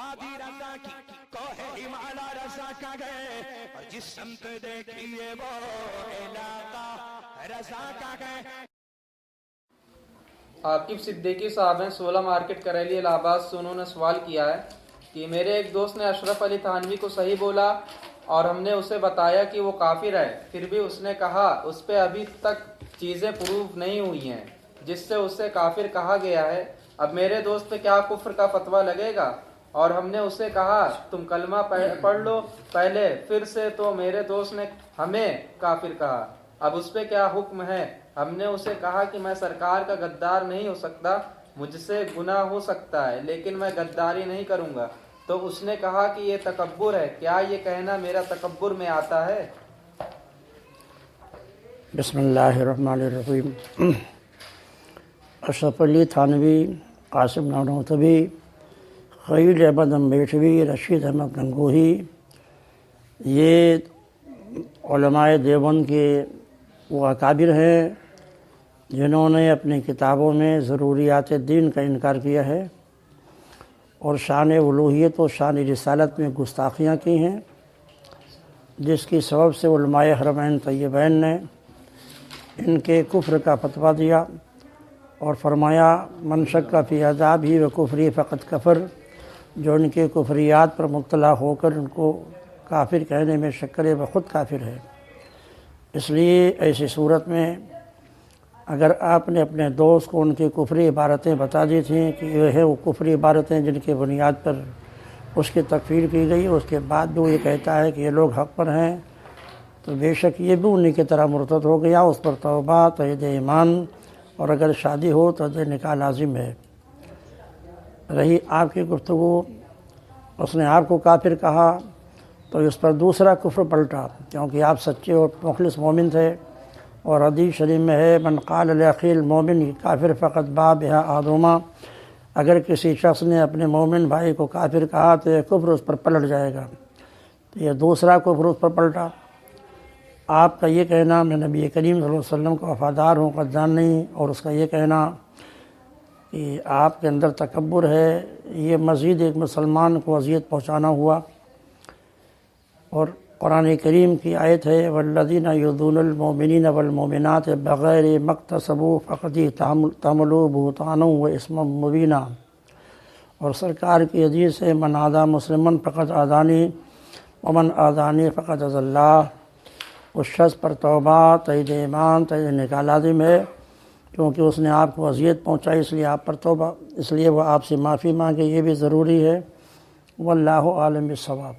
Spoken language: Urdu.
وادی رضا کی کوہ ہمالا رضا کا گئے، اور جس سمت دیکھیے وہ علاقہ رضا کا گئے۔ عاقب صدیقی صاحب ہیں، 16 مارکیٹ کریلی الہ آباد سے۔ انہوں نے سوال کیا ہے کہ میرے ایک دوست نے اشرف علی تھانوی کو صحیح بولا اور ہم نے اسے بتایا کہ وہ کافر ہے، پھر بھی اس نے کہا اس پہ ابھی تک چیزیں پروف نہیں ہوئی ہیں جس سے اسے کافر کہا گیا ہے۔ اب میرے دوست پہ کیا کفر کا فتویٰ لگے گا؟ اور ہم نے اسے کہا تم کلمہ پڑھ لو پہلے پھر سے، تو میرے دوست نے ہمیں کافر کہا، اب اس پہ کیا حکم ہے؟ ہم نے اسے کہا کہ میں سرکار کا غدار نہیں ہو سکتا، مجھ سے گناہ ہو سکتا ہے لیکن میں غداری نہیں کروں گا، تو اس نے کہا کہ یہ تکبر ہے، کیا یہ کہنا میرا تکبر میں آتا ہے؟ بسم اللہ الرحمن الرحیم۔ اشرف علی تھانوی، قاسم نانوتوی، خلیل احمد امبیٹوی، رشید احمد گنگوہی، یہ علماء دیوبند کے وہ اکابر ہیں جنہوں نے اپنی کتابوں میں ضروریات دین کا انکار کیا ہے اور شان الوہیت و شان رسالت میں گستاخیاں کی ہیں، جس کی سبب سے علماء حرمین طیبین نے ان کے کفر کا فتویٰ دیا اور فرمایا من شک فی عذابہ و کفری فقط کفر، جو ان کے کفریات پر مبتلا ہو کر ان کو کافر کہنے میں شک کرے وہ خود کافر ہے۔ اس لیے ایسی صورت میں اگر آپ نے اپنے دوست کو ان کی کفری عبارتیں بتا دی تھیں کہ یہ ہے وہ کفری عبارتیں جن کی بنیاد پر اس کی تکفیر کی گئی، اس کے بعد بھی وہ یہ کہتا ہے کہ یہ لوگ حق پر ہیں، تو بے شک یہ بھی انہی کی طرح مرتد ہو گیا، اس پر توبہ، تجدید ایمان اور اگر شادی ہو تو نکاح لازم ہے۔ رہی آپ کی گفتگو، اس نے آپ کو کافر کہا تو اس پر دوسرا کفر پلٹا، کیونکہ آپ سچے اور مخلص مومن تھے، اور حدیث شریف میں ہے من قال لاخی المومن کافر فقط باء بہا احدہما، اگر کسی شخص نے اپنے مومن بھائی کو کافر کہا تو یہ کفر اس پر پلٹ جائے گا، تو یہ دوسرا کفر اس پر پلٹا۔ آپ کا یہ کہنا میں نبی کریم صلی اللہ علیہ وسلم کا وفادار ہوں قدردان نہیں، اور اس کا یہ کہنا کہ آپ کے اندر تکبر ہے، یہ مزید ایک مسلمان کو اذیت پہنچانا ہوا۔ اور قرآن کریم کی آیت ہے والذین یؤذون المؤمنین والمؤمنات بغیر ما اکتسبوا فقد احتملوا بہتانا واثما مبینا، اور سرکار کی حدیث ہے من عادی مسلما فقد عادانی ومن عادانی فقد عادى اللہ۔ اس شخص پر توبہ، تجدید ایمان، تجدید نکاح لازم ہے، کیونکہ اس نے آپ کو اذیت پہنچائی، اس لیے آپ پر توبہ، اس لیے وہ آپ سے معافی مانگے، یہ بھی ضروری ہے۔ واللہ عالم بالصواب۔